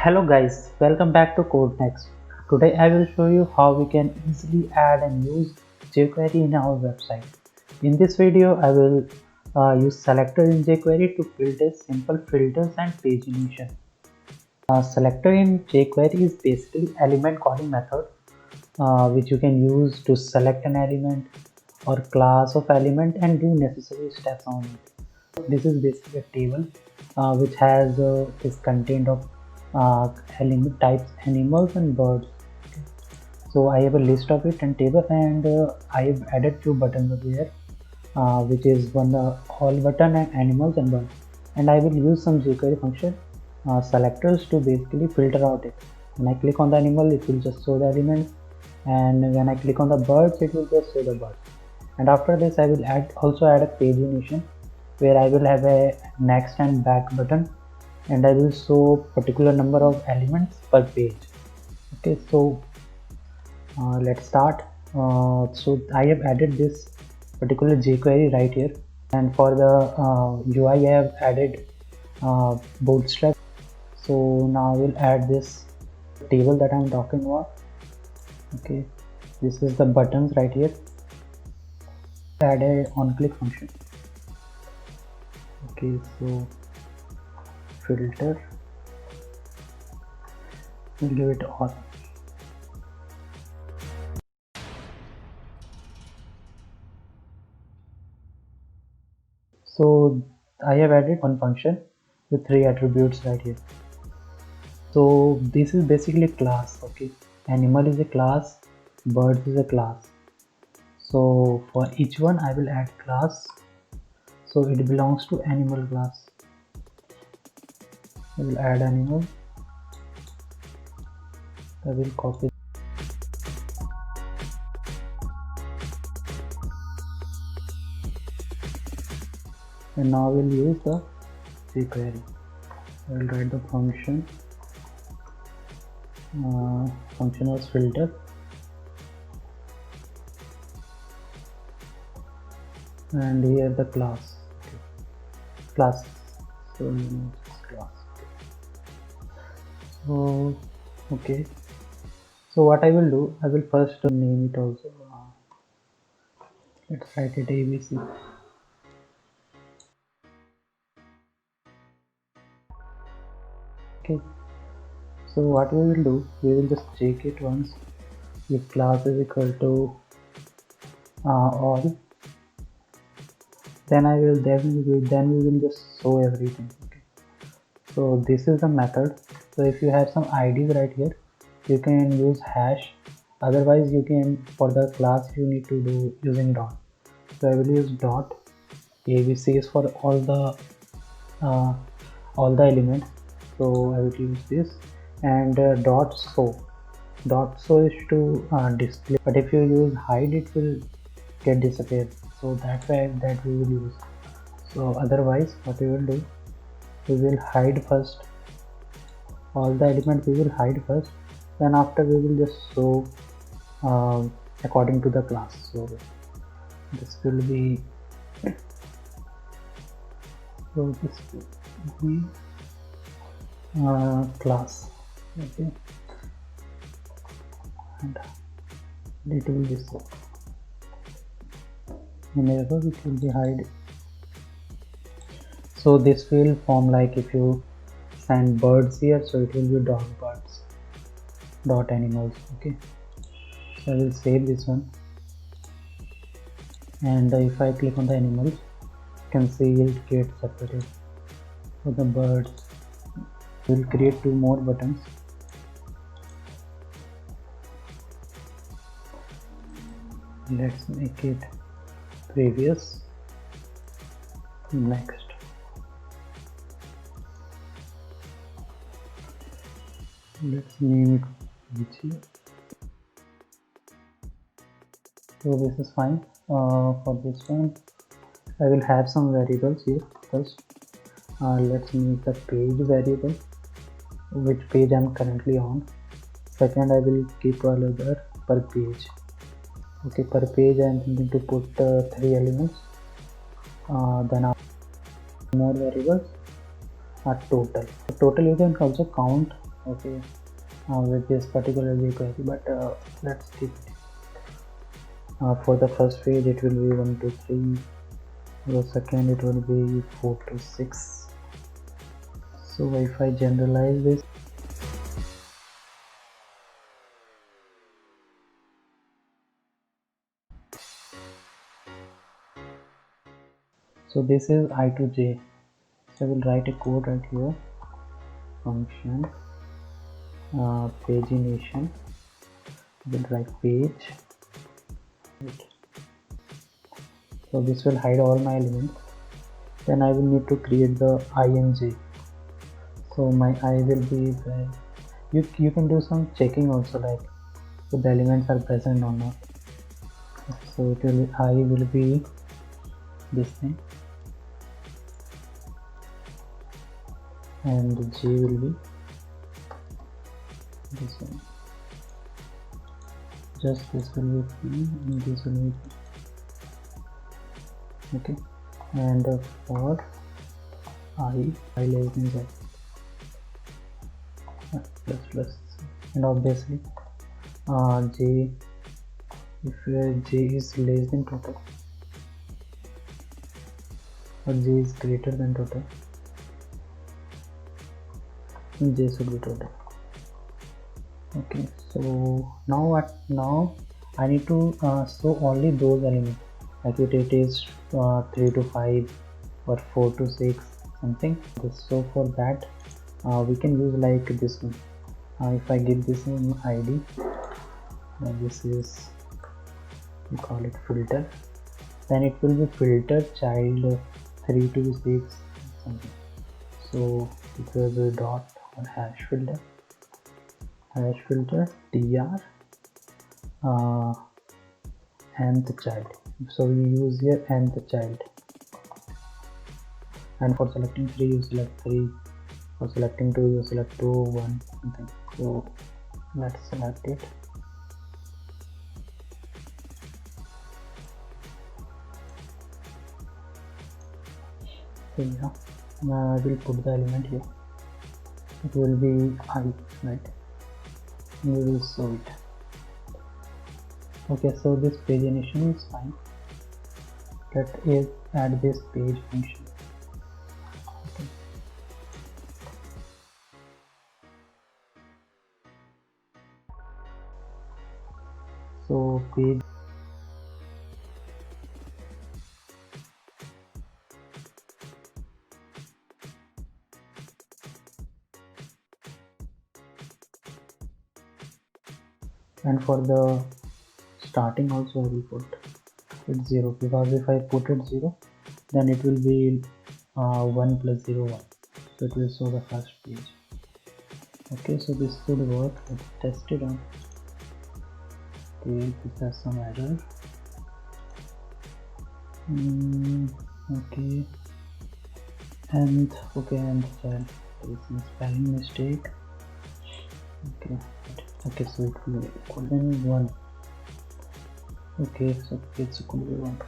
Hello guys, welcome back to CodeNext. Today I will show you how we can easily add and use jQuery in our website. In this video I will use selector in jQuery to build a simple filters and pagination. Selector in jQuery is basically element calling method which you can use to select an element or class of element and do necessary steps on it. This is basically a table which has is contained of element types, animals and birds. Okay. So I have a list of it and table, and I have added few buttons over here, which is one all button and animals and birds. And I will use some jQuery function selectors to basically filter out it. When I click on the animal, it will just show the elements, and when I click on the birds, it will just show the birds. And after this I will also add a pagination where I will have a next and back button, and I will show particular number of elements per page. Okay, so let's start. So I have added this particular jQuery right here, and for the UI I have added bootstrap. So now I will add this table that I'm talking about. Okay, this is the buttons right here. Add a on click function. Okay, so filter, we'll give it all. So I have added one function with 3 attributes right here. So this is basically a class. Okay, animal is a class, birds is a class. So for each one I will add class, so it belongs to animal class. I will add animal. I will copy, and now we'll use the jQuery. I will write the function. Function was filter, and here the class. Okay. Class. So class. So okay. So what I will do, I will first name it also. Let's write it ABC. Okay. So what we will do, we will just check it once. If class is equal to all, then we will just show everything. Okay. So this is the method. So if you have some IDs right here, you can use hash. Otherwise, you can, for the class you need to do using dot. So I will use dot. ABC is for all the elements. So I will use this, and dot show. Dot show is to display, but if you use hide, it will get disappeared. So that's why that we will use. So otherwise, what we will do, we will hide first all the elements. We will hide first, then after we will just show according to the class. So this will be class. Okay, and it will be so. In error it will be hide. So this will form like if you send birds here, so it will be dot birds, dot animals. Okay, so I will save this one, and if I click on the animals, you can see it gets separated. For the birds, we will create 2 more buttons. Let's make it previous, next. Let's name it Vichi. So this is fine. For this one, I will have some variables here first. Let's make the page variable, which page I'm currently on. Second, I will keep another per page. Okay, per page I'm thinking to put 3 elements. Then more variables are total. Total you can also count okay, with this particular jQuery, but let's keep it. For the first page it will be 1 to 3, for the second it will be 4 to 6. So if I generalize this, so this is I to J. So I will write a code right here, function pagination. I will write page. So this will hide all my elements. Then I will need to create the ing. So my I will be there. You can do some checking also, like if the elements are present or not. So it will I will be this thing, and J will be this one. Just this will be P and this will be P. Okay, and for I less than Z plus, and obviously J, if J is less than total or J is greater than total, J should be total. Okay, so now I need to show only those elements, like it is 3 to 5 or 4 to 6 something. So for that we can use like this one. If I give this one ID, this is, we call it filter, then it will be filter child 3 to 6 something. So it will be dot or hash filter tr nth child. So we use here nth child, and for selecting 3 you select 3, for selecting 2 you select 2, 1 something. So let's select it. So yeah, I will put the element here. It will be I, right? We will show it. Okay, so this pagination is fine. Let's add this page function. Okay. So page, and for the starting also I will put it 0, because if I put it 0 then it will be 1 plus 0 1, so it will show the first page. Okay, so this should work. Let's test it out. Okay, this has some error. Okay, and child, there is some spelling mistake. Okay, so it will be equal than 1. Okay, so it's equal to 1.